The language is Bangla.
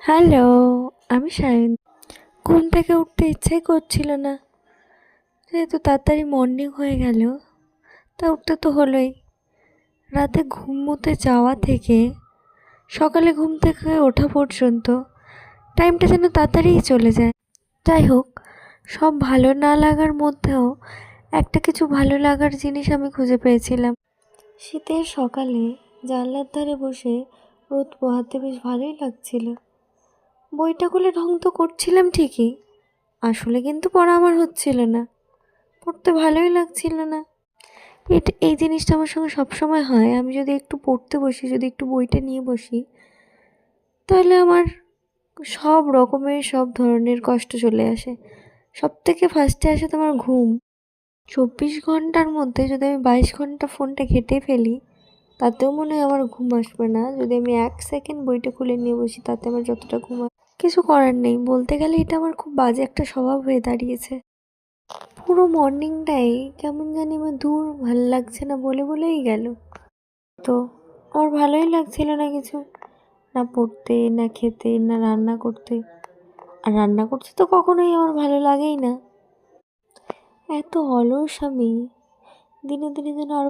হ্যালো, আমি সায়ন। ঘুম থেকে উঠতে ইচ্ছাই করছিল না, যেহেতু তাড়াতাড়ি মর্নিং হয়ে গেল। তা উঠতে তো হলোই। রাতে ঘুমোতে যাওয়া থেকে সকালে ঘুম থেকে ওঠা পর্যন্ত টাইমটা যেন তাড়াতাড়িই চলে যায়। যাই হোক, সব ভালো না লাগার মধ্যেও একটা কিছু ভালো লাগার জিনিস আমি খুঁজে পেয়েছিলাম। শীতের সকালে জানলার ধারে বসে রোদ পোহাতে বেশ ভালোই লাগছিল। বইটা খুলে ঢং তো করছিলাম ঠিকই, আসলে কিন্তু পড়া আমার হচ্ছিল না, পড়তে ভালোই লাগছিল না। এই জিনিসটা আমার সঙ্গে সবসময় হয়। আমি যদি একটু পড়তে বসি, যদি একটু বইটা নিয়ে বসি, তাহলে আমার সব ধরনের কষ্ট চলে আসে। সব থেকে ফার্স্টে আসে তোমার ঘুম। 24 ঘন্টার মধ্যে যদি আমি 22 ঘন্টা ফোনটা ঘেঁটে ফেলি, তাতেও মনে হয় আমার ঘুম আসবে না। যদি আমি 1 সেকেন্ড বইটা খুলে নিয়ে বসি, তাতে আমার যতটা ঘুম আসে। কিছু করার নেই, বলতে গেলে এটা আমার খুব বাজে একটা স্বভাব হয়ে দাঁড়িয়েছে। পুরো মর্নিংটাই কেমন জানি আমার দূর ভাল লাগছে না বলেই গেল। তো আমার ভালোই লাগছিল না কিছু, না পড়তে, না খেতে, না রান্না করতে। আর রান্না করতে তো কখনোই আমার ভালো লাগেই না। এত অলস আমি, দিনে দিনে যেন আরো